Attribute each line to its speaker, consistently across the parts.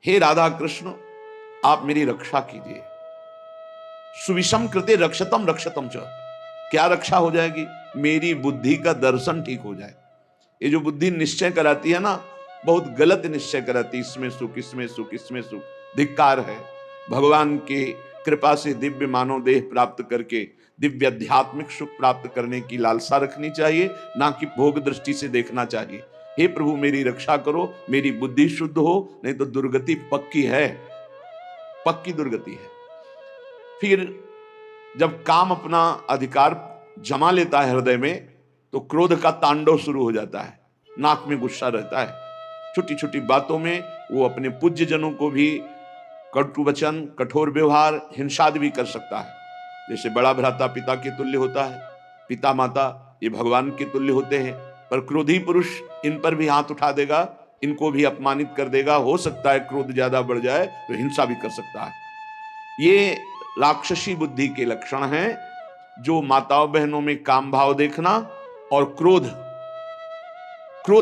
Speaker 1: हे राधा कृष्ण, आप मेरी रक्षा कीजिए। सुविषम कृते रक्षतम रक्षतम च, क्या रक्षा हो जाएगी? मेरी बुद्धि का दर्शन ठीक हो जाए। ये जो बुद्धि निश्चय कराती है ना, बहुत गलत निश्चय कराती है, इसमें सुख, इसमें सुख, इसमें सुख, धिक्कार है। भगवान की कृपा से दिव्य मानव देह प्राप्त करके दिव्य आध्यात्मिक सुख प्राप्त करने की लालसा रखनी चाहिए, ना कि भोग दृष्टि से देखना चाहिए। हे प्रभु मेरी रक्षा करो, मेरी बुद्धि शुद्ध हो, नहीं तो दुर्गति पक्की है, पक्की दुर्गति है। फिर जब काम अपना अधिकार जमा लेता है हृदय में, तो क्रोध का तांडव शुरू हो जाता है, नाक में गुस्सा रहता है, छोटी छोटी बातों में वो अपने पूज्य जनों को भी कटु वचन, कठोर व्यवहार, हिंसा भी कर सकता है। जैसे बड़ा भ्राता पिता के तुल्य होता है, पिता माता ये भगवान के तुल्य होते हैं, पर क्रोधी पुरुष इन पर भी हाथ उठा देगा, इनको भी अपमानित कर देगा। हो सकता है क्रोध ज्यादा बढ़ जाए तो हिंसा भी कर सकता है। ये राक्षसी बुद्धि के लक्षण हैं, जो माताओं बहनों में काम भाव देखना और क्रोध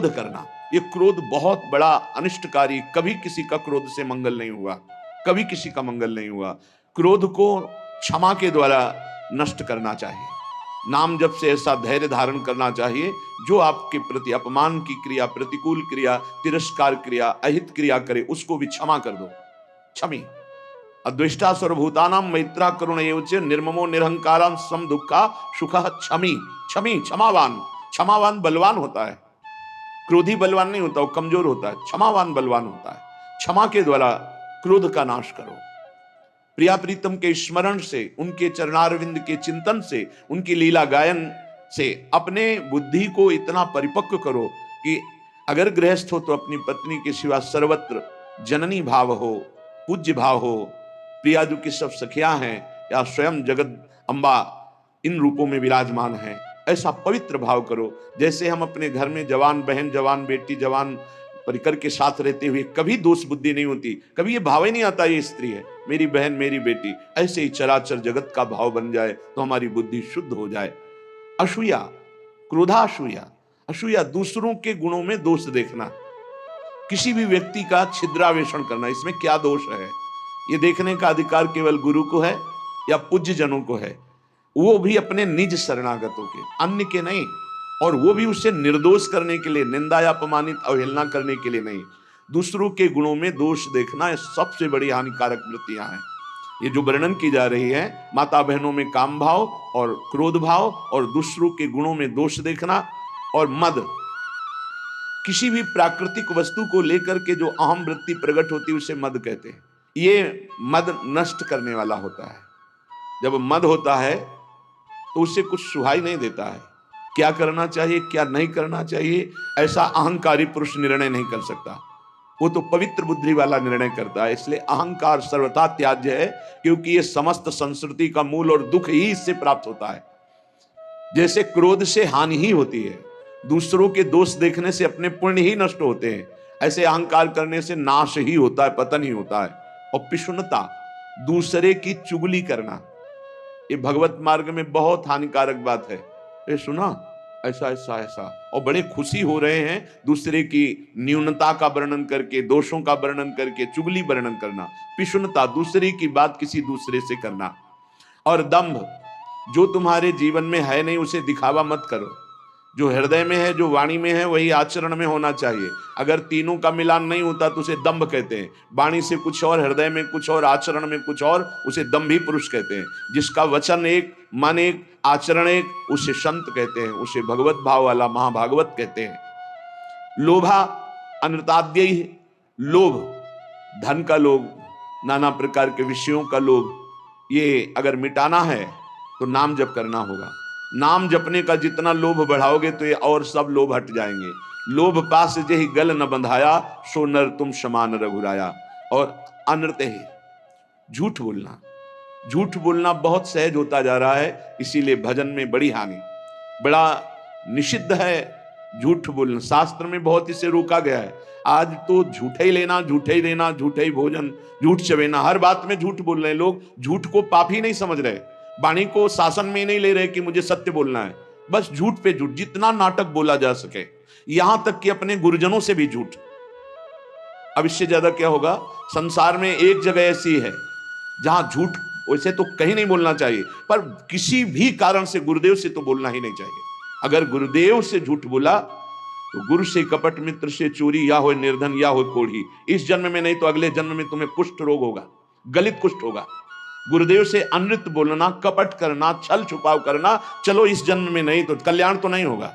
Speaker 1: करना। ये क्रोध बहुत बड़ा अनिष्टकारी, कभी किसी का क्रोध से मंगल नहीं हुआ, कभी किसी का मंगल नहीं हुआ। क्रोध को क्षमा के द्वारा नष्ट करना चाहिए, नाम जप से ऐसा धैर्य धारण करना चाहिए जो आपके प्रति अपमान की क्रिया, प्रतिकूल क्रिया, तिरस्कार क्रिया, अहित क्रिया करे, उसको भी क्षमा कर दो। क्षमी अद्वेष्टा सर्वभूतानां मैत्रा करुण एवच निर्ममो निरहंकारां सम दुखा सुखः क्षमी। क्षमी क्षमावान, क्षमावान बलवान होता है, क्रोधी बलवान नहीं होता, वो कमजोर होता है। क्षमावान बलवान होता है। क्षमा के द्वारा क्रोध का नाश करो। प्रिया प्रीतम के स्मरण से, उनके चरणारविंद के चिंतन से, उनकी लीला गायन से अपने बुद्धि को इतना परिपक्व करो कि अगर गृहस्थ हो तो अपनी पत्नी के सिवा सर्वत्र जननी भाव हो, पूज्य भाव हो। प्रिया जो की सब सखियां हैं या स्वयं जगत अम्बा इन रूपों में विराजमान हैं, ऐसा पवित्र भाव करो। जैसे हम अपने घर में जवान बहन, जवान बेटी, जवान परिकर के साथ रहते हुए कभी दोष बुद्धि नहीं होती, कभी ये भाव ही नहीं आता ये स्त्री है, मेरी बहन, मेरी बेटी। ऐसे ही चराचर जगत का भाव बन जाए तो हमारी बुद्धि शुद्ध हो जाए। असूया, क्रोधासूया, असूया दूसरों के गुणों में दोष देखना, किसी भी व्यक्ति का छिद्रावेषण करना, इसमें क्या दोष है ये देखने का अधिकार केवल गुरु को है या पूज्य जनों को है, वो भी अपने निज शरणागतों के, अन्य के नहीं। और वो भी उसे निर्दोष करने के लिए, निंदा या अपमानित अवहेलना करने के लिए नहीं। दूसरों के गुणों में दोष देखना ये सबसे बड़ी हानिकारक वृत्तियां हैं। ये जो वर्णन की जा रही है, माता बहनों में काम भाव और क्रोध भाव और दूसरों के गुणों में दोष देखना और मद, किसी भी प्राकृतिक वस्तु को लेकर के जो अहम वृत्ति प्रकट होती है उसे मद कहते हैं। ये मद नष्ट करने वाला होता है। जब मद होता है तो उससे कुछ सुहाई नहीं देता है, क्या करना चाहिए क्या नहीं करना चाहिए ऐसा अहंकारी पुरुष निर्णय नहीं कर सकता, वो तो पवित्र बुद्धि वाला निर्णय करता है। इसलिए अहंकार सर्वथा त्याज्य है, क्योंकि ये समस्त संस्कृति का मूल और दुख ही इससे प्राप्त होता है। जैसे क्रोध से हानि ही होती है, दूसरों के दोष देखने से अपने पुण्य ही नष्ट होते हैं, ऐसे अहंकार करने से नाश ही होता है, पतन ही होता है। और पिशुनता, दूसरे की चुगली करना, ये भगवत मार्ग में बहुत हानिकारक बात है। ये सुना ऐसा ऐसा ऐसा, और बड़े खुशी हो रहे हैं दूसरे की न्यूनता का वर्णन करके, दोषों का वर्णन करके, चुगली वर्णन करना। पिशुनता, दूसरे की बात किसी दूसरे से करना। और दंभ, जो तुम्हारे जीवन में है नहीं उसे दिखावा मत करो, जो हृदय में है, जो वाणी में है, वही आचरण में होना चाहिए। अगर तीनों का मिलान नहीं होता तो उसे दंभ कहते हैं। वाणी से कुछ और, हृदय में कुछ और, आचरण में कुछ और, उसे दंभी पुरुष कहते हैं। जिसका वचन एक, मन एक, आचरण एक, उसे संत कहते हैं, उसे भगवत भाव वाला महाभागवत कहते हैं। लोभा अनृताद्य, लोभ, धन का लोभ, नाना प्रकार के विषयों का लोभ, ये अगर मिटाना है तो नाम जप करना होगा। नाम जपने का जितना लोभ बढ़ाओगे तो ये और सब लोभ हट जाएंगे। लोभ पास जेहि गल न बंधाया, सो नर तुम समान रघुराया। और अनृत ही, झूठ बोलना, झूठ बोलना बहुत सहज होता जा रहा है, इसीलिए भजन में बड़ी हानि, बड़ा निषिद्ध है झूठ बोलना। शास्त्र में बहुत इसे रोका गया है। आज तो झूठे ही लेना, झूठे ही देना, झूठे ही भोजन, झूठ चवेना, हर बात में झूठ बोल रहे हैं लोग। झूठ को पाप ही नहीं समझ रहे, वाणी को शासन में नहीं ले रहे कि मुझे सत्य बोलना है, बस झूठ पे झूठ, जितना नाटक बोला जा सके, यहां तक कि अपने गुरुजनों से भी झूठ। अब इससे ज्यादा क्या होगा? संसार में एक जगह ऐसी है जहां झूठ वैसे तो कहीं नहीं बोलना चाहिए, पर किसी भी कारण से गुरुदेव से तो बोलना ही नहीं चाहिए। अगर गुरुदेव से झूठ बोला तो गुरु से कपट, मित्र से चोरी, या हो निर्धन या हो कोढ़ी। इस जन्म में नहीं तो अगले जन्म में तुम्हें कुष्ठ रोग होगा, गलित कुष्ठ होगा। गुरुदेव से अनृत बोलना, कपट करना, छल छुपाव करना, चलो इस जन्म में नहीं तो कल्याण तो नहीं होगा,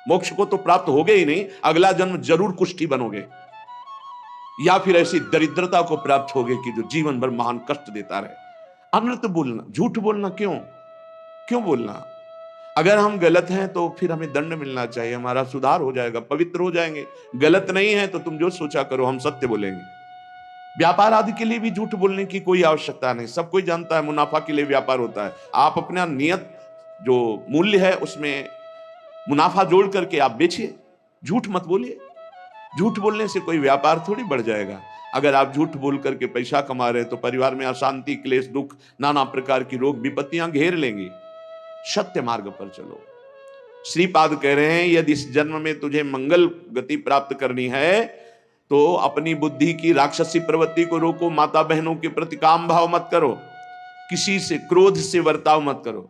Speaker 1: मोक्ष को तो प्राप्त होगे ही नहीं, अगला जन्म जरूर कुष्ठी बनोगे, या फिर ऐसी दरिद्रता को प्राप्त होगे कि जो जीवन भर महान कष्ट देता रहे। अनृत बोलना, झूठ बोलना क्यों बोलना? अगर हम गलत हैं तो फिर हमें दंड मिलना चाहिए, हमारा सुधार हो जाएगा, पवित्र हो जाएंगे। गलत नहीं है तो तुम जो सोचा करो, हम सत्य बोलेंगे। व्यापार आदि के लिए भी झूठ बोलने की कोई आवश्यकता नहीं, सब कोई जानता है मुनाफा के लिए व्यापार होता है। आप अपना नियत जो मूल्य है उसमें मुनाफा जोड़ करके आप बेचिए, झूठ मत बोलिए। झूठ बोलने से कोई व्यापार थोड़ी बढ़ जाएगा। अगर आप झूठ बोल करके पैसा कमा रहे तो परिवार में अशांति, क्लेश, दुख, नाना प्रकार की रोग विपत्तियां घेर लेंगी। सत्य मार्ग पर चलो। श्रीपाद कह रहे हैं यदि इस जन्म में तुझे मंगल गति प्राप्त करनी है तो अपनी बुद्धि की राक्षसी प्रवृत्ति को रोको, माता बहनों के प्रति काम भाव मत करो, किसी से क्रोध से वर्ताव मत करो,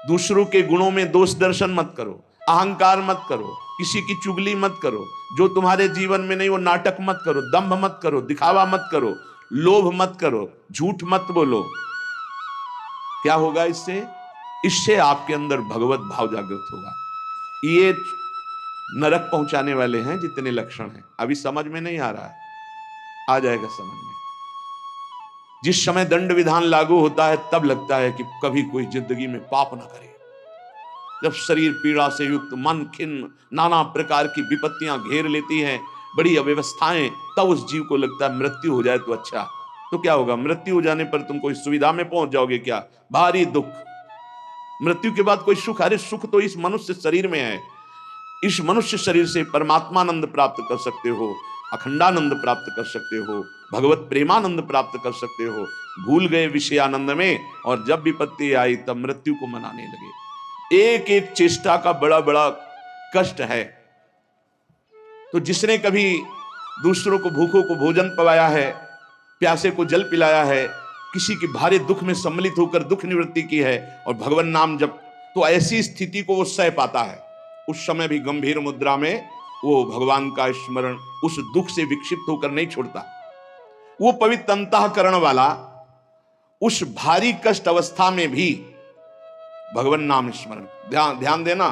Speaker 1: दूसरों के गुणों में दोष दर्शन मत करो, अहंकार मत करो, किसी की चुगली मत करो, जो तुम्हारे जीवन में नहीं वो नाटक मत करो, दंभ मत करो, दिखावा मत करो, लोभ मत करो, झूठ मत बोलो। क्या होगा इससे आपके अंदर भगवत भाव जागृत होगा। ये नरक पहुंचाने वाले हैं जितने लक्षण हैं, अभी समझ में नहीं आ रहा है, आ जाएगा समझ में। जिस समय दंड विधान लागू होता है तब लगता है कि कभी कोई जिंदगी में पाप ना करे। जब शरीर पीड़ा से युक्त, मन खिन्न, नाना प्रकार की विपत्तियां घेर लेती हैं, बड़ी अव्यवस्थाएं, तब उस जीव को लगता है मृत्यु हो जाए तो अच्छा। तो क्या होगा? मृत्यु हो जाने पर तुम कोई सुविधा में पहुंच जाओगे क्या? भारी दुख। मृत्यु के बाद कोई सुख? अरे सुख तो इस मनुष्य शरीर में है। इस मनुष्य शरीर से परमात्मानंद प्राप्त कर सकते हो, अखंडानंद प्राप्त कर सकते हो, भगवत प्रेमानंद प्राप्त कर सकते हो। भूल गए विषयानंद में, और जब विपत्ति आई तब मृत्यु को मनाने लगे। एक एक चेष्टा का बड़ा बड़ा कष्ट है। तो जिसने कभी दूसरों को भूखों को भोजन पवाया है, प्यासे को जल पिलाया है, किसी की भारी दुख में सम्मिलित होकर दुख निवृत्ति की है और भगवान नाम जब, तो ऐसी स्थिति को वो सह पाता है। उस समय भी गंभीर मुद्रा में वो भगवान का स्मरण उस दुख से विक्षिप्त होकर नहीं छोड़ता। वो पवित्र अंतःकरण वाला उस भारी कष्ट अवस्था में भी भगवान नाम स्मरण। ध्यान देना,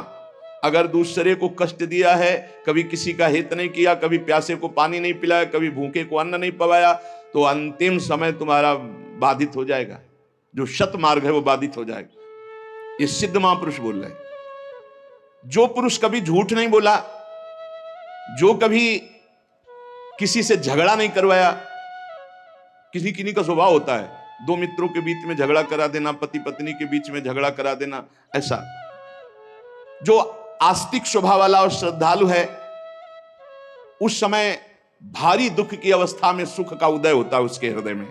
Speaker 1: अगर दूसरे को कष्ट दिया है, कभी किसी का हित नहीं किया, कभी प्यासे को पानी नहीं पिलाया, कभी भूखे को अन्न नहीं पवाया, तो अंतिम समय तुम्हारा बाधित हो जाएगा। जो शत मार्ग है वो बाधित हो जाएगा। ये सिद्ध महापुरुष बोल रहे हैं। जो पुरुष कभी झूठ नहीं बोला, जो कभी किसी से झगड़ा नहीं करवाया, किसी किन्हीं का स्वभाव होता है दो मित्रों के बीच में झगड़ा करा देना, पति पत्नी के बीच में झगड़ा करा देना, ऐसा। जो आस्तिक स्वभाव वाला और श्रद्धालु है, उस समय भारी दुख की अवस्था में सुख का उदय होता है उसके हृदय में।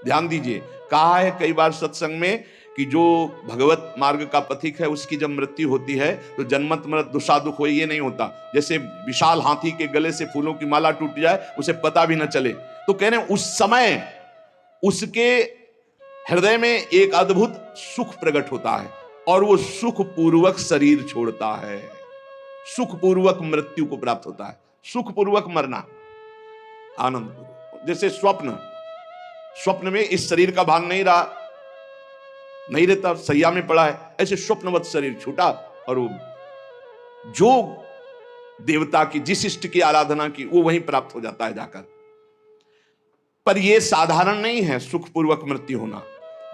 Speaker 1: ध्यान दीजिए, कहा है कई बार सत्संग में कि जो भगवत मार्ग का पथिक है उसकी जब मृत्यु होती है तो जन्मत मृत दुषा दुख हो, ये नहीं होता। जैसे विशाल हाथी के गले से फूलों की माला टूट जाए, उसे पता भी न चले। तो कह रहे हैं उस समय उसके हृदय में एक अद्भुत सुख प्रकट होता है और वो सुख पूर्वक शरीर छोड़ता है, सुख पूर्वक मृत्यु को प्राप्त होता है। सुख पूर्वक मरना, आनंद पूर्वक। जैसे स्वप्न में इस शरीर का भान नहीं रहा, नहीं रहता, सैया में पड़ा है, ऐसे स्वप्नवत शरीर छूटा और वो जो देवता की, जिस इष्ट की आराधना की, वो वहीं प्राप्त हो जाता है जाकर। पर यह साधारण नहीं है सुखपूर्वक मृत्यु होना।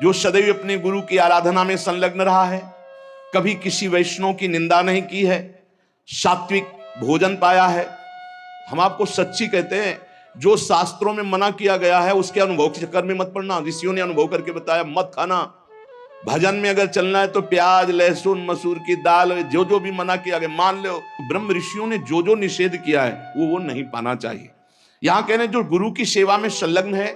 Speaker 1: जो सदैव अपने गुरु की आराधना में संलग्न रहा है, कभी किसी वैष्णव की निंदा नहीं की है, सात्विक भोजन पाया है। हम आपको सच्ची कहते हैं, जो शास्त्रों में मना किया गया है उसके अनुभव के चक्कर में मत पड़ना। ऋषियों ने अनुभव करके बताया, मत खाना। भजन में अगर चलना है तो प्याज, लहसुन, मसूर की दाल, जो जो भी मना किया गया मान लो। ब्रह्म ऋषियों ने जो जो निषेध किया है वो नहीं पाना चाहिए। यहां कहने जो गुरु की सेवा में संलग्न है,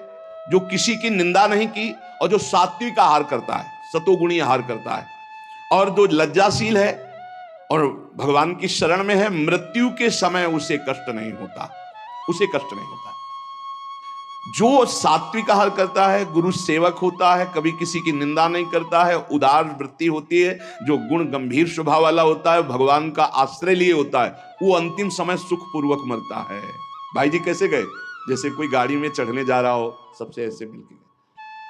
Speaker 1: जो किसी की निंदा नहीं की और जो सात्विक आहार करता है, सतोगुणी आहार करता है, और जो लज्जाशील है और भगवान की शरण में है, मृत्यु के समय उसे कष्ट नहीं होता, उसे कष्ट नहीं होता। जो सात्विक आहार करता है, गुरु सेवक होता है, कभी किसी की निंदा नहीं करता है, उदार वृत्ति होती है, जो गुण गंभीर स्वभाव वाला होता है, भगवान का आश्रय लिए होता है, वो अंतिम समय सुखपूर्वक मरता है। भाई जी कैसे गए? जैसे कोई गाड़ी में चढ़ने जा रहा हो, सबसे ऐसे मिलके गए।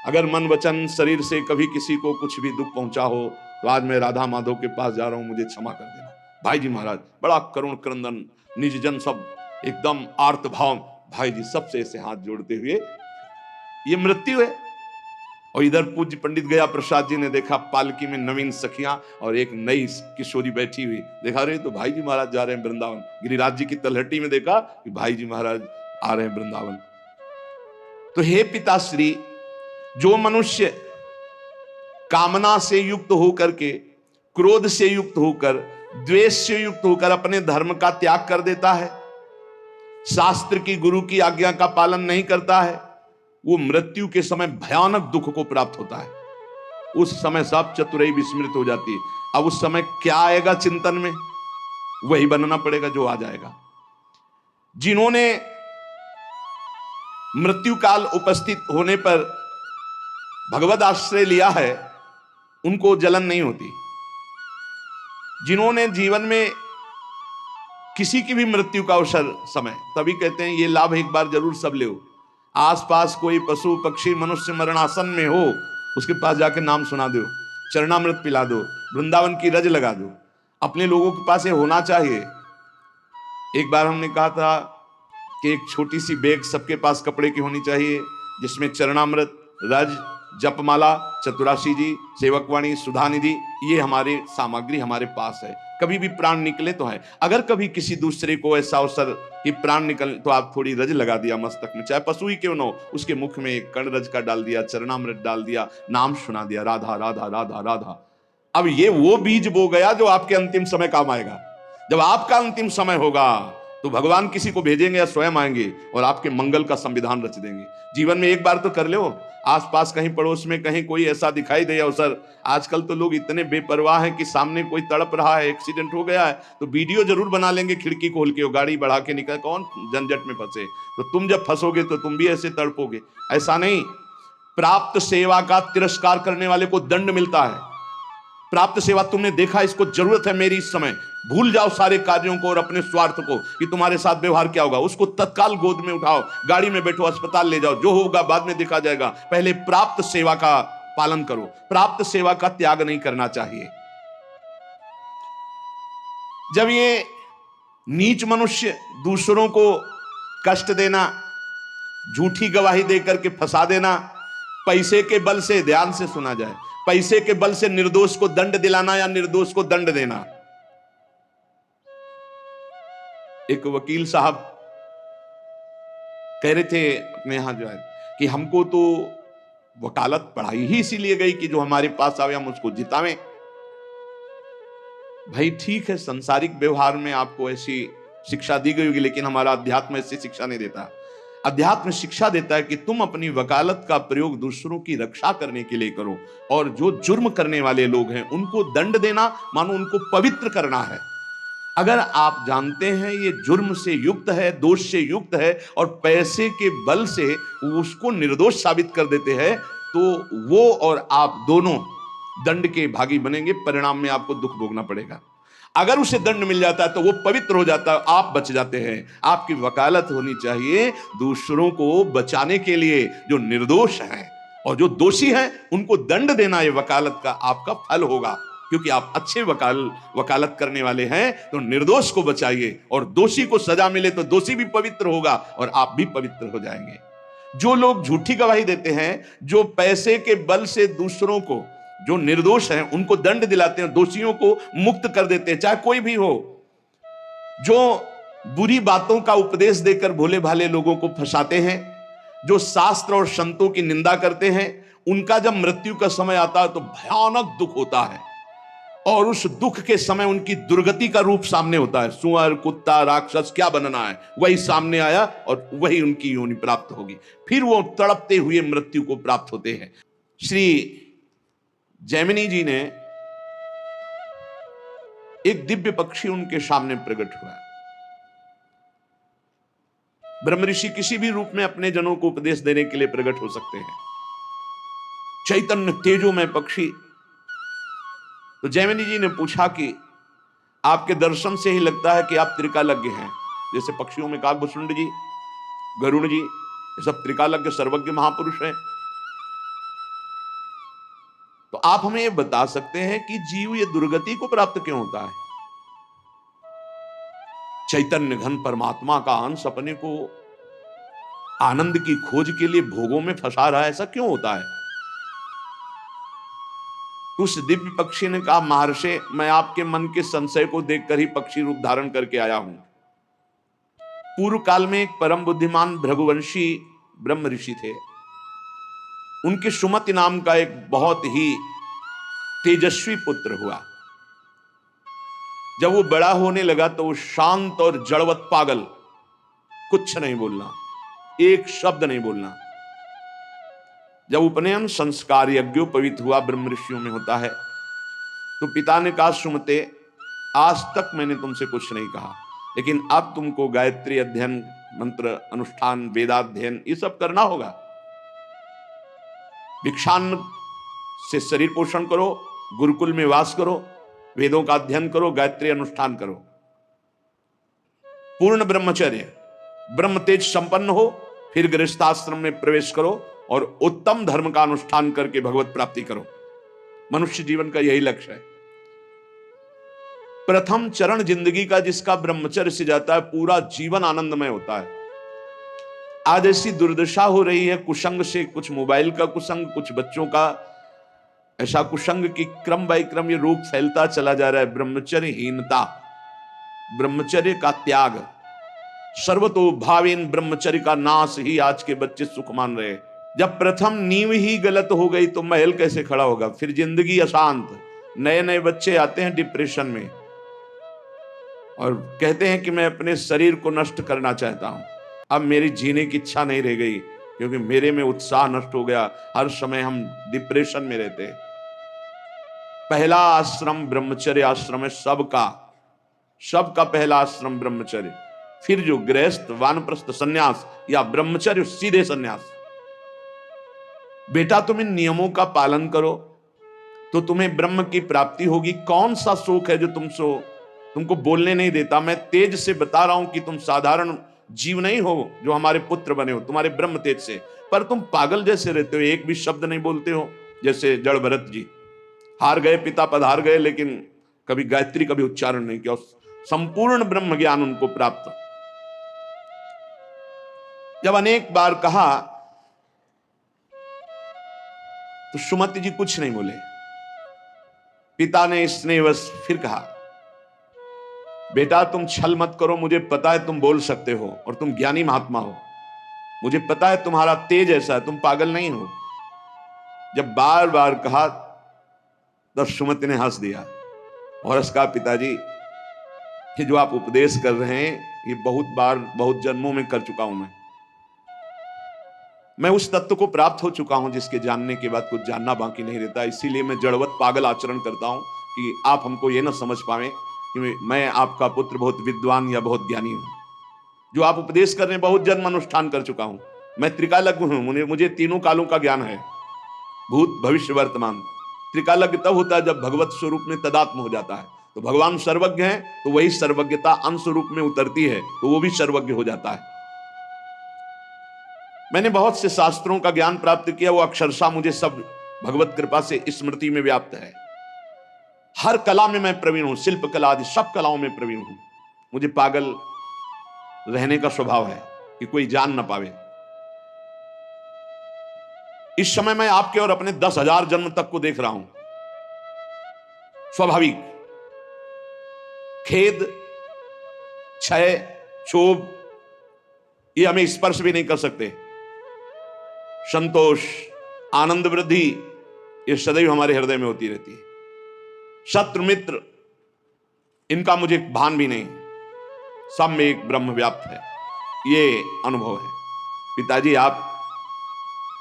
Speaker 1: अगर मन वचन शरीर से कभी किसी को कुछ भी दुख पहुंचा हो तो आज मैं राधा माधव के पास जा रहा हूं, मुझे क्षमा कर देना। भाई जी महाराज बड़ा करुण क्रंदन, निज जन सब एकदम आर्त भाव, भाई जी सबसे ऐसे हाथ जोड़ते हुए, ये मृत्यु है। और इधर पूज्य पंडित गया प्रसाद जी ने देखा पालकी में नवीन सखियां और एक नई किशोरी बैठी हुई, देखा रहे तो भाई जी महाराज जा रहे हैं वृंदावन। गिरिराज जी की तलहटी में देखा कि भाई जी महाराज आ रहे हैं वृंदावन। तो हे पिताश्री, जो मनुष्य कामना से युक्त होकर के, क्रोध से युक्त होकर, द्वेष से युक्त होकर अपने धर्म का त्याग कर देता है, शास्त्र की गुरु की आज्ञा का पालन नहीं करता है, वो मृत्यु के समय भयानक दुख को प्राप्त होता है। उस समय सब चतुराई विस्मृत हो जाती है। अब उस समय क्या आएगा चिंतन में, वही बनना पड़ेगा जो आ जाएगा। जिन्होंने मृत्यु काल उपस्थित होने पर भगवद आश्रय लिया है, उनको जलन नहीं होती। जिन्होंने जीवन में किसी की भी मृत्यु का अवसर समय, तभी कहते हैं ये लाभ एक बार जरूर सब ले। आसपास कोई पशु पक्षी मनुष्य मरणासन में हो, उसके पास जाके नाम सुना दो, चरणामृत पिला दो, वृंदावन की रज लगा दो। अपने लोगों के पास ये होना चाहिए। एक बार हमने कहा था कि एक छोटी सी बैग सबके पास कपड़े की होनी चाहिए, जिसमें चरणामृत, रज, जपमाला, चतुराशी जी, सेवकवाणी, सुधानिधि, ये हमारी सामग्री हमारे पास है। कभी भी प्राण निकले तो है। अगर कभी किसी दूसरे को ऐसा अवसर कि प्राण निकल, तो आप थोड़ी रज लगा दिया मस्तक में, चाहे पशु ही क्यों न हो, उसके मुख में एक कण रज का डाल दिया, चरणामृत डाल दिया, नाम सुना दिया, राधा राधा राधा राधा। अब ये वो बीज बो गया जो आपके अंतिम समय काम आएगा। जब आपका अंतिम समय होगा तो भगवान किसी को भेजेंगे या स्वयं आएंगे और आपके मंगल का संविधान रच देंगे। जीवन में एक बार तो कर लो। आसपास कहीं पड़ोस में कहीं कोई ऐसा दिखाई दे अवसर, आजकल तो लोग इतने बेपरवाह हैं कि सामने कोई तड़प रहा है, एक्सीडेंट हो गया है, तो वीडियो जरूर बना लेंगे, खिड़की खोल के गाड़ी बढ़ा के निकल, कौन झंझट में फंसे। तो तुम जब फंसोगे तो तुम भी ऐसे तड़पोगे। ऐसा नहीं, प्राप्त सेवा का तिरस्कार करने वाले को दंड मिलता है। प्राप्त सेवा तुमने देखा, इसको जरूरत है मेरी इस समय, भूल जाओ सारे कार्यों को और अपने स्वार्थ को कि तुम्हारे साथ व्यवहार क्या होगा। उसको तत्काल गोद में उठाओ, गाड़ी में बैठो, अस्पताल ले जाओ, जो होगा बाद में देखा जाएगा। पहले प्राप्त सेवा का पालन करो। प्राप्त सेवा का त्याग नहीं करना चाहिए। जब ये नीच मनुष्य दूसरों को कष्ट देना, झूठी गवाही देकर के फंसा देना, पैसे के बल से, ध्यान से सुना जाए, पैसे के बल से निर्दोष को दंड दिलाना या निर्दोष को दंड देना। एक वकील साहब कह रहे थे अपने यहां जो है कि हमको तो वकालत पढ़ाई ही इसीलिए गई कि जो हमारे पास आवे हम उसको जितावें। भाई ठीक है, संसारिक व्यवहार में आपको ऐसी शिक्षा दी गई होगी, लेकिन हमारा अध्यात्म ऐसी शिक्षा नहीं देता। अध्यात्म शिक्षा देता है कि तुम अपनी वकालत का प्रयोग दूसरों की रक्षा करने के लिए करो, और जो जुर्म करने वाले लोग हैं उनको दंड देना मानो उनको पवित्र करना है। अगर आप जानते हैं ये जुर्म से युक्त है, दोष से युक्त है, और पैसे के बल से उसको निर्दोष साबित कर देते हैं, तो वो और आप दोनों दंड के भागी बनेंगे, परिणाम में आपको दुख भोगना पड़ेगा। अगर उसे दंड मिल जाता है तो वो पवित्र हो जाता है, आप बच जाते हैं। आपकी वकालत होनी चाहिए दूसरों को बचाने के लिए, जो निर्दोष हैं, और जो दोषी हैं उनको दंड देना, ये वकालत का आपका फल होगा। क्योंकि आप अच्छे वकालत करने वाले हैं तो निर्दोष को बचाइए, और दोषी को सजा मिले तो दोषी भी पवित्र होगा और आप भी पवित्र हो जाएंगे। जो लोग झूठी गवाही देते हैं, जो पैसे के बल से दूसरों को, जो निर्दोष हैं उनको दंड दिलाते हैं, दोषियों को मुक्त कर देते हैं, चाहे कोई भी हो, जो बुरी बातों का उपदेश देकर भोले भाले लोगों को फंसाते हैं, जो शास्त्र और संतों की निंदा करते हैं, उनका जब मृत्यु का समय आता है तो भयानक दुख होता है, और उस दुख के समय उनकी दुर्गति का रूप सामने होता है। सुअर, कुत्ता, राक्षस क्या बनना है, वही सामने आया और वही उनकी योनि प्राप्त होगी। फिर वो तड़पते हुए मृत्यु को प्राप्त होते हैं। श्री जैमिनी जी ने एक दिव्य पक्षी उनके सामने प्रकट हुआ। ब्रह्म ऋषि किसी भी रूप में अपने जनों को उपदेश देने के लिए प्रकट हो सकते हैं। चैतन्य तेजोमय पक्षी। तो जैमिनी जी ने पूछा कि आपके दर्शन से ही लगता है कि आप त्रिकालज्ञ हैं। जैसे पक्षियों में काकभूषुंड जी, गरुड़ जी, ये सब त्रिकालज्ञ सर्वज्ञ महापुरुष हैं। तो आप हमें ये बता सकते हैं कि जीव ये दुर्गति को प्राप्त क्यों होता है? चैतन्य घन परमात्मा का अंश अपने को आनंद की खोज के लिए भोगों में फंसा रहा है, ऐसा क्यों होता है? उस दिव्य पक्षी ने कहा, महर्षि, मैं आपके मन के संशय को देखकर ही पक्षी रूप धारण करके आया हूं। पूर्व काल में एक परम बुद्धिमान भृगुवंशी ब्रह्म ऋषि थे। उनके सुमति नाम का एक बहुत ही तेजस्वी पुत्र हुआ। जब वो बड़ा होने लगा तो वो शांत और जड़वत पागल, कुछ नहीं बोलना, एक शब्द नहीं बोलना। जब उपनयन संस्कार यज्ञोपवीत हुआ, ब्रह्म ऋषियों में होता है, तो पिता ने कहा, सुमते, आज तक मैंने तुमसे कुछ नहीं कहा, लेकिन अब तुमको गायत्री अध्ययन, मंत्र अनुष्ठान, वेदाध्ययन ये सब करना होगा। भिक्षान्न से शरीर पोषण करो, गुरुकुल में वास करो, वेदों का अध्ययन करो, गायत्री अनुष्ठान करो, पूर्ण ब्रह्मचर्य, ब्रह्म तेज संपन्न हो, फिर गृहस्थाश्रम में प्रवेश करो और उत्तम धर्म का अनुष्ठान करके भगवत प्राप्ति करो। मनुष्य जीवन का यही लक्ष्य है। प्रथम चरण जिंदगी का जिसका ब्रह्मचर्य से जाता है, पूरा जीवन आनंदमय होता है। आज ऐसी दुर्दशा हो रही है कुसंग से, कुछ मोबाइल का कुसंग, कुछ बच्चों का ऐसा कुसंग कि क्रम बाय क्रम ये रोग फैलता चला जा रहा है। ब्रह्मचर्यहीनता, ब्रह्मचर्य का त्याग, सर्वतोभावेन ब्रह्मचर्य का नाश ही आज के बच्चे सुख मान रहे हैं। जब प्रथम नींव ही गलत हो गई तो महल कैसे खड़ा होगा? फिर जिंदगी अशांत। नए नए बच्चे आते हैं डिप्रेशन में और कहते हैं कि मैं अपने शरीर को नष्ट करना चाहता हूं, अब मेरी जीने की इच्छा नहीं रह गई क्योंकि मेरे में उत्साह नष्ट हो गया। हर समय हम डिप्रेशन में रहते हैं। पहला आश्रम ब्रह्मचर्य आश्रम है सबका पहला आश्रम ब्रह्मचर्य। फिर जो गृहस्थ, वानप्रस्थ, सन्यास या ब्रह्मचर्य सीधे सन्यास। बेटा तुम इन नियमों का पालन करो तो तुम्हें ब्रह्म की प्राप्ति होगी। कौन सा शोक है जो तुमको बोलने नहीं देता? मैं तेज से बता रहा हूं कि तुम साधारण जीव नहीं हो जो हमारे पुत्र बने हो, तुम्हारे ब्रह्म तेज से, पर तुम पागल जैसे रहते हो, एक भी शब्द नहीं बोलते हो। जैसे जड़ भरत जी हार गए, पिता पधार गए, लेकिन कभी गायत्री कभी उच्चारण नहीं किया। संपूर्ण ब्रह्म ज्ञान उनको प्राप्त। जब अनेक बार कहा तो सुमति जी कुछ नहीं बोले। पिता ने स्नेहवश फिर कहा, बेटा तुम छल मत करो, मुझे पता है तुम बोल सकते हो और तुम ज्ञानी महात्मा हो, मुझे पता है तुम्हारा तेज ऐसा है, तुम पागल नहीं हो। जब बार बार कहा तब सुमति ने हंस दिया और उसका, पिताजी ये जो आप उपदेश कर रहे हैं ये बहुत बार, बहुत जन्मों में कर चुका हूं। मैं उस तत्व को प्राप्त हो चुका हूं जिसके जानने के बाद कुछ जानना बाकी नहीं रहता। इसीलिए मैं जड़वत पागल आचरण करता हूं कि आप हमको ये ना समझ पाए कि मैं आपका पुत्र बहुत विद्वान या बहुत ज्ञानी हूं। जो आप उपदेश कर रहे हैं बहुत जन्म अनुष्ठान कर चुका हूं। मैं त्रिकालज्ञ हूं, मुझे तीनों कालों का ज्ञान है, भूत भविष्य वर्तमान। त्रिकालज्ञ तब होता है जब भगवत स्वरूप में तदात्म हो जाता है। तो भगवान सर्वज्ञ हैं तो वही सर्वज्ञता अंश रूप में उतरती है तो वो भी सर्वज्ञ हो जाता है। मैंने बहुत से शास्त्रों का ज्ञान प्राप्त किया, वो अक्षरशः मुझे सब भगवत कृपा से स्मृति में व्याप्त है। हर कला में मैं प्रवीण हूं, शिल्प कला आदि सब कलाओं में प्रवीण हूं। मुझे पागल रहने का स्वभाव है कि कोई जान ना पावे। इस समय मैं आपके और अपने 10,000 जन्म तक को देख रहा हूं। स्वाभाविक खेद, क्षय, क्षोभ ये हमें स्पर्श भी नहीं कर सकते। संतोष, आनंद, वृद्धि ये सदैव हमारे हृदय में होती रहती है। शत्रु मित्र इनका मुझे भान भी नहीं, सब में एक ब्रह्म व्याप्त है, ये अनुभव है। पिताजी आप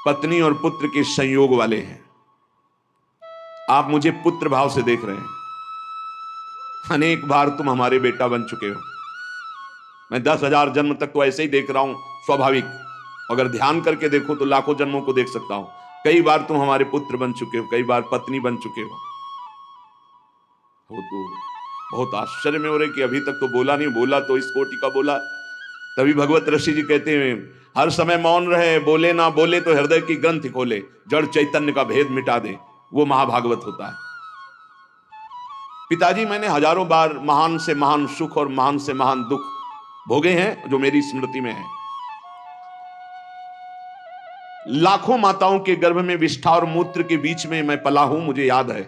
Speaker 1: पत्नी और पुत्र के संयोग वाले हैं। आप मुझे पुत्र भाव से देख रहे हैं। अनेक बार तुम हमारे बेटा बन चुके हो। मैं 10,000 जन्म तक तो ऐसे ही देख रहा हूं, स्वाभाविक। अगर ध्यान करके देखो तो लाखों जन्मों को देख सकता हूं। कई बार तुम हमारे पुत्र बन चुके हो, कई बार पत्नी बन चुके हो। वो तो बहुत आश्चर्य में हो रहे कि अभी तक तो बोला नहीं, बोला तो इस कोटि का बोला। तभी भगवत ऋषि जी कहते हैं हर समय मौन रहे, बोले ना बोले तो हृदय की ग्रंथि खोले, जड़ चैतन्य का भेद मिटा दे, वो महाभागवत होता है। पिताजी, मैंने हजारों बार महान से महान सुख और महान से महान दुख भोगे हैं जो मेरी स्मृति में है। लाखों माताओं के गर्भ में विष्ठा और मूत्र के बीच में मैं पला हूं, मुझे याद है।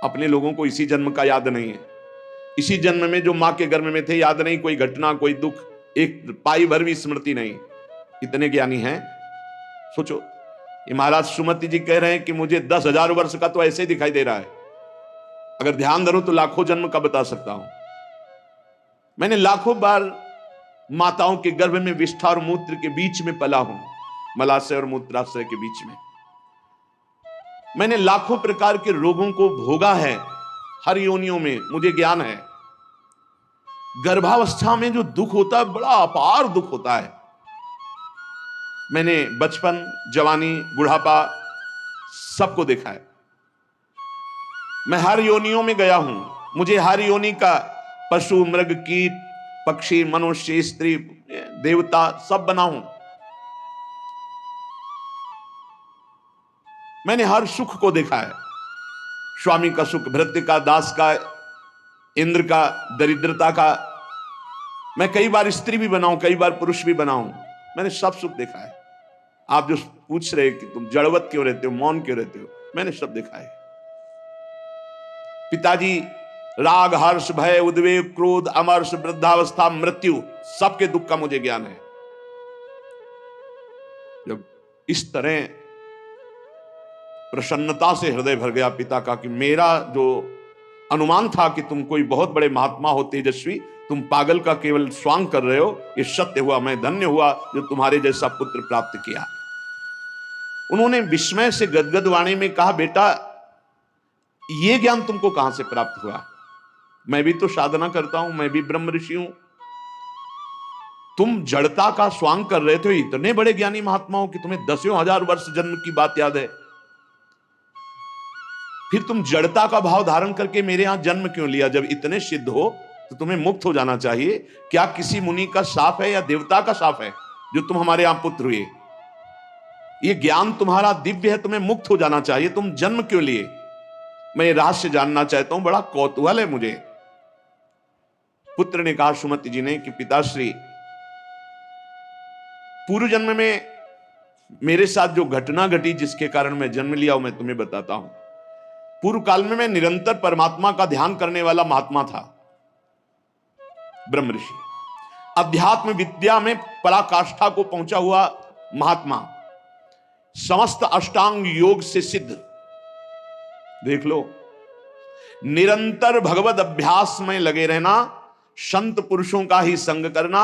Speaker 1: अपने लोगों को इसी जन्म का याद नहीं है। इसी जन्म में जो मां के गर्भ में थे याद नहीं, कोई घटना, कोई दुख, एक पाई भर भी स्मृति नहीं। इतने ज्ञानी हैं। सोचो, ये महाराज सुमति जी कह रहे हैं कि मुझे 10,000 वर्ष का तो ऐसे ही दिखाई दे रहा है, अगर ध्यान धरूं तो लाखों जन्म का बता सकता हूं। मैंने लाखों बार माताओं के गर्भ में विष्ठा और मूत्र के बीच में पला हूं, मलाशय और मूत्राशय के बीच में। मैंने लाखों प्रकार के रोगों को भोगा है, हर योनियों में मुझे ज्ञान है। गर्भावस्था में जो दुख होता है बड़ा अपार दुख होता है। मैंने बचपन, जवानी, बुढ़ापा सबको देखा है। मैं हर योनियों में गया हूं, मुझे हर योनि का पशु, मृग, कीट, पक्षी, मनुष्य, स्त्री, देवता सब बना हूं। मैंने हर सुख को देखा है, स्वामी का सुख, भृत्य का, दास का, इंद्र का, दरिद्रता का। मैं कई बार स्त्री भी बनाऊं, कई बार पुरुष भी बनाऊं, मैंने सब सुख देखा है। आप जो पूछ रहे कि तुम जड़वत क्यों रहते हो, मौन क्यों रहते हो, मैंने सब देखा है। पिताजी, राग, हर्ष, भय, उद्वेग, क्रोध, अमर्ष, वृद्धावस्था, मृत्यु, सबके दुख का मुझे ज्ञान है। जब इस तरह प्रसन्नता से हृदय भर गया पिता का कि मेरा जो अनुमान था कि तुम कोई बहुत बड़े महात्मा हो, तेजस्वी, तुम पागल का केवल स्वांग कर रहे हो, ये सत्य हुआ। मैं धन्य हुआ जो तुम्हारे जैसा पुत्र प्राप्त किया। उन्होंने विस्मय से गदगद वाणी में कहा, बेटा ये ज्ञान तुमको कहां से प्राप्त हुआ? मैं भी तो साधना करता हूं, मैं भी ब्रह्म ऋषि हूं। तुम जड़ता का स्वांग कर रहे थे, इतने बड़े ज्ञानी महात्मा हो कि तुम्हें 10,000 वर्ष जन्म की बात याद है, फिर तुम जड़ता का भाव धारण करके मेरे यहां जन्म क्यों लिया? जब इतने सिद्ध हो तो तुम्हें मुक्त हो जाना चाहिए। क्या किसी मुनि का शाप है या देवता का शाप है जो तुम हमारे यहां पुत्र हुए? ये ज्ञान तुम्हारा दिव्य है, तुम्हें मुक्त हो जाना चाहिए, तुम जन्म क्यों लिए? मैं ये रहस्य जानना चाहता हूं, बड़ा कौतूहल है मुझे। पुत्र ने कहा सुमति जी ने कि पिताश्री, पूर्व जन्म में मेरे साथ जो घटना घटी जिसके कारण मैं जन्म लिया हूं, मैं तुम्हें बताता हूं। पूर्व काल में मैं निरंतर परमात्मा का ध्यान करने वाला महात्मा था, ब्रह्म ऋषि, अध्यात्म विद्या में पराकाष्ठा को पहुंचा हुआ महात्मा, समस्त अष्टांग योग से सिद्ध। देख लो, निरंतर भगवत अभ्यास में लगे रहना, संत पुरुषों का ही संग करना,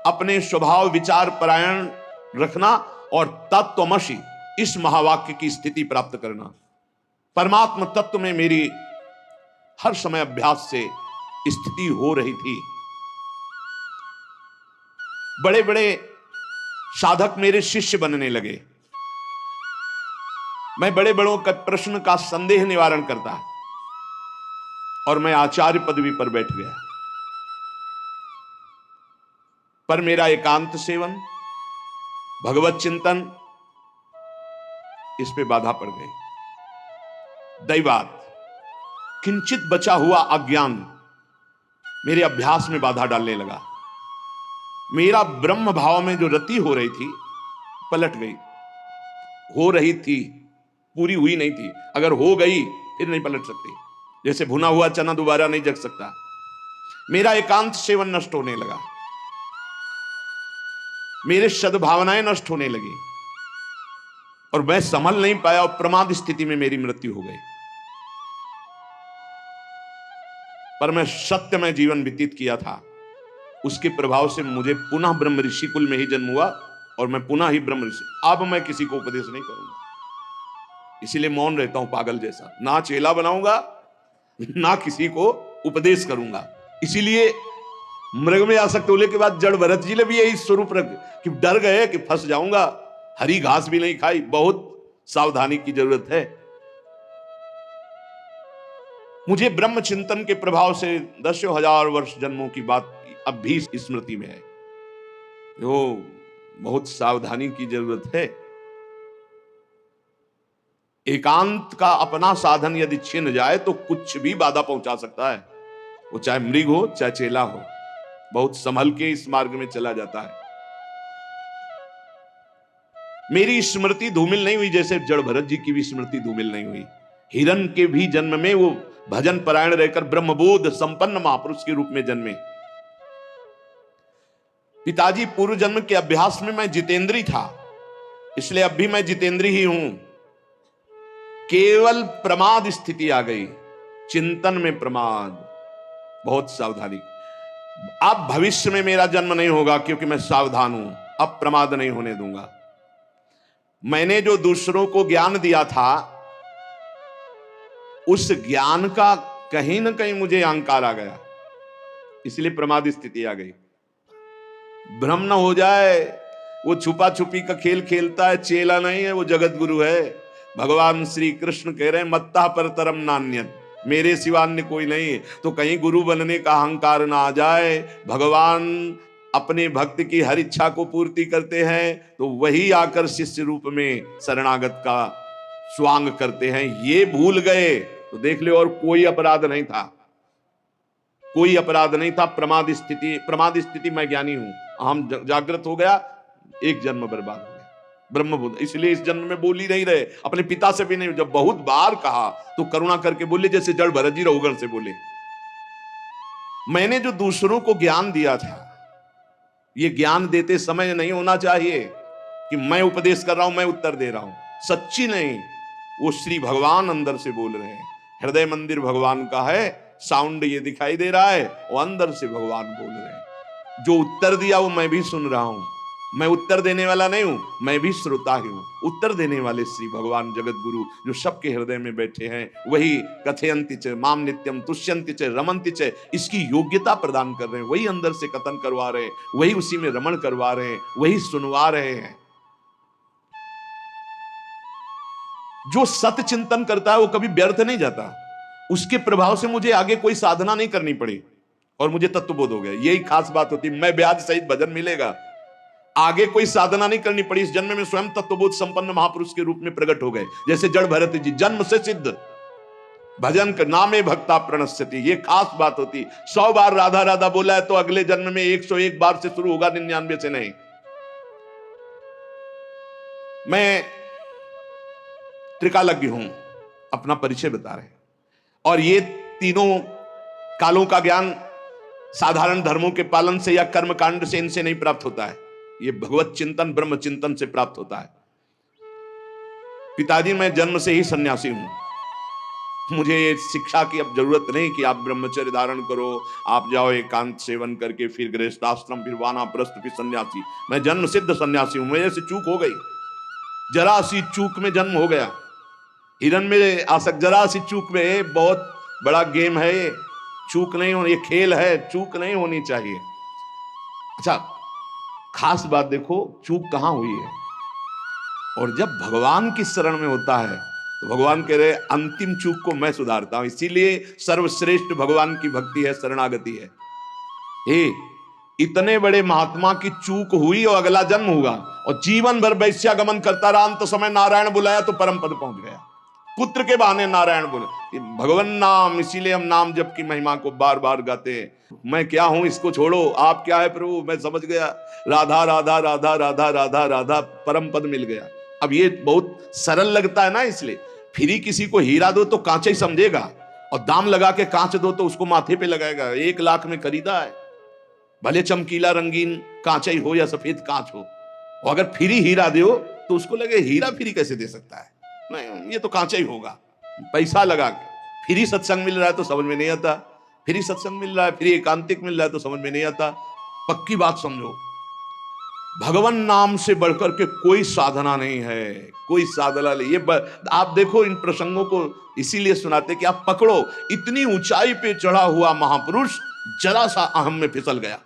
Speaker 1: अपने स्वभाव विचार परायण रखना और तत्वमसि इस महावाक्य की स्थिति प्राप्त करना। परमात्म तत्व में मेरी हर समय अभ्यास से स्थिति हो रही थी। बड़े बड़े साधक मेरे शिष्य बनने लगे। मैं बड़े बड़ों का प्रश्न का संदेह निवारण करता और मैं आचार्य पदवी पर बैठ गया। पर मेरा एकांत सेवन, भगवत चिंतन, इस पे बाधा पड़ गई। दैवात, किंचित बचा हुआ अज्ञान मेरे अभ्यास में बाधा डालने लगा। मेरा ब्रह्म भाव में जो रति हो रही थी पलट गई। हो रही थी, पूरी हुई नहीं थी। अगर हो गई फिर नहीं पलट सकती। जैसे भुना हुआ चना दोबारा नहीं जग सकता। मेरा एकांत सेवन नष्ट होने लगा, मेरे सद्भावनाएं नष्ट होने लगी और मैं संभल नहीं पाया और प्रमाद स्थिति में मेरी मृत्यु हो गई। पर मैं सत्य में जीवन व्यतीत किया था, उसके प्रभाव से मुझे पुनः ब्रह्म ऋषि कुल में ही जन्म हुआ और मैं पुनः ही ब्रह्म ऋषि। अब मैं किसी को उपदेश नहीं करूंगा, इसीलिए मौन रहता हूं पागल जैसा। ना चेला बनाऊंगा, ना किसी को उपदेश करूंगा। इसीलिए मृग में आसक्त होने के बाद जड़ भरत जी ने भी यही स्वरूप रख कि डर गए कि फंस जाऊंगा, हरी घास भी नहीं खाई, बहुत सावधानी की जरूरत है। मुझे ब्रह्म चिंतन के प्रभाव से दसों हजार वर्ष जन्मों की बात अब भी स्मृति में है। वो बहुत सावधानी की जरूरत है। एकांत का अपना साधन यदि छिन जाए तो कुछ भी बाधा पहुंचा सकता है, वो चाहे मृग हो चाहे चेला हो, बहुत संभल के इस मार्ग में चला जाता है। मेरी स्मृति धूमिल नहीं हुई जैसे जड़ भरत जी की भी स्मृति धूमिल नहीं हुई। हिरण के भी जन्म में वो भजन परायण रहकर ब्रह्मबोध संपन्न महापुरुष के रूप में जन्मे। पिताजी पूर्व जन्म के अभ्यास में मैं जितेंद्री था, इसलिए अब भी मैं जितेंद्री ही हूं। केवल प्रमाद स्थिति आ गई, चिंतन में प्रमाद, बहुत सावधानी। अब भविष्य में मेरा जन्म नहीं होगा क्योंकि मैं सावधान हूं, अब प्रमाद नहीं होने दूंगा। मैंने जो दूसरों को ज्ञान दिया था उस ज्ञान का कहीं ना कहीं मुझे अहंकार आ गया, इसलिए प्रमाद स्थिति आ गई। भ्रम न हो जाए, वो छुपा छुपी का खेल खेलता है, चेला नहीं है, वो जगत गुरु है। भगवान श्री कृष्ण कह रहे हैं मत्ता परतरम नान्यत, मेरे सिवा अन्य कोई नहीं। तो कहीं गुरु बनने का अहंकार ना आ जाए। भगवान अपने भक्त की हर इच्छा को पूर्ति करते हैं तो वही आकर शिष्य रूप में शरणागत का स्वांग करते हैं। ये भूल गए तो देख ले, और कोई अपराध नहीं था, कोई अपराध नहीं था। प्रमाद स्थिति मैं ज्ञानी हूं, अहम जागृत हो गया, एक जन्म बर्बाद हो गया। ब्रह्मबुद्ध इसलिए इस जन्म में बोल ही नहीं रहे, अपने पिता से भी नहीं। जब बहुत बार कहा तो करुणा करके बोले, जैसे जड़ भरत जी रघुगण से बोले। मैंने जो दूसरों को ज्ञान दिया था, ये ज्ञान देते समय नहीं होना चाहिए कि मैं उपदेश कर रहा हूं, मैं उत्तर दे रहा हूं, सच्ची नहीं। वो श्री भगवान अंदर से बोल रहे हैं। हृदय मंदिर भगवान का है, साउंड ये दिखाई दे रहा है, वो अंदर से भगवान बोल रहे हैं। जो उत्तर दिया वो मैं भी सुन रहा हूं। मैं उत्तर देने वाला नहीं हूं, मैं भी श्रोता ही हूं। उत्तर देने वाले श्री भगवान जगत गुरु जो सबके हृदय में बैठे हैं, वही कथयंति च माम नित्यम तुष्यंति च रमन्ति च, इसकी योग्यता प्रदान कर रहे हैं। वही अंदर से कथन करवा रहे हैं, वही उसी में रमण करवा रहे हैं, वही सुनवा रहे हैं। जो सत्य चिंतन करता है वो कभी व्यर्थ नहीं जाता। उसके प्रभाव से मुझे आगे कोई साधना नहीं करनी पड़ी और मुझे तत्वबोध हो गया। यही खास बात होती, मैं ब्याज सहित भजन मिलेगा, आगे कोई साधना नहीं करनी पड़ी। इस जन्म में स्वयं तत्वबोध संपन्न महापुरुष के रूप में प्रकट हो गए। जैसे जड़ भरत जी जन्म से सिद्ध, भजन कर नामे भक्ता प्रणश्यति, ये खास बात होती। 100 बार राधा राधा बोला है तो अगले जन्म में 101 बार से शुरू होगा, 99 से नहीं। मैं त्रिकालज्ञ हूं, अपना परिचय बता रहे हैं। और ये तीनों कालों का ज्ञान साधारण धर्मों के पालन से या कर्म कांड से इनसे नहीं प्राप्त होता है, ये भगवत चिंतन ब्रह्म चिंतन से प्राप्त होता है। पिताजी मैं जन्म से ही सन्यासी हूं, मुझे शिक्षा की अब जरूरत नहीं कि आप ब्रह्मचर्य धारण करो, आप जाओ एकांत सेवन करके फिर गृहस्थाश्रम, फिर वानप्रस्थ, फिर सन्यासी। मैं जन्म सिद्ध सन्यासी हूं। मेरे से चूक हो गई, जरा सी चूक में जन्म हो गया। हिरण में आसक्त, जरा सी चूक में, बहुत बड़ा गेम है ये, चूक नहीं होनी, ये खेल है, चूक नहीं होनी चाहिए। अच्छा, खास बात देखो, चूक कहां हुई है। और जब भगवान की शरण में होता है तो भगवान कह रहे अंतिम चूक को मैं सुधारता हूं। इसीलिए सर्वश्रेष्ठ भगवान की भक्ति है, शरणागति है। इतने बड़े महात्मा की चूक हुई और अगला जन्म हुआ और जीवन भर वैश्यागमन करता रहा। अंत समय नारायण बुलाया तो परम पद पहुंच गया। पुत्र के बहाने नारायण बोले, भगवान नाम, इसीलिए हम नाम जप की महिमा को बार बार गाते हैं। मैं क्या हूं इसको छोड़ो, आप क्या है प्रभु, मैं समझ गया। राधा राधा राधा राधा राधा राधा, परम पद मिल गया। अब ये बहुत सरल लगता है ना, इसलिए फ्री किसी को हीरा दो तो कांच ही समझेगा, और दाम लगा के कांच दो तो उसको माथे पे लगाएगा। 1 लाख में खरीदा है, भले चमकीला रंगीन कांच ही हो या सफेद कांच हो, और अगर फ्री हीरा दो तो उसको लगे हीरा फ्री कैसे दे सकता है, नहीं ये तो कांचा ही होगा। पैसा लगा के फ्री सत्संग मिल रहा है तो समझ में नहीं आता, फ्री सत्संग मिल रहा है, फ्री एकांतिक मिल रहा है तो समझ में नहीं आता। पक्की बात समझो, भगवान नाम से बढ़कर के कोई साधना नहीं है, कोई साधना नहीं। आप देखो इन प्रसंगों को इसीलिए सुनाते कि आप पकड़ो, इतनी ऊंचाई पे चढ़ा हुआ महापुरुष जरा सा अहम में फिसल गया।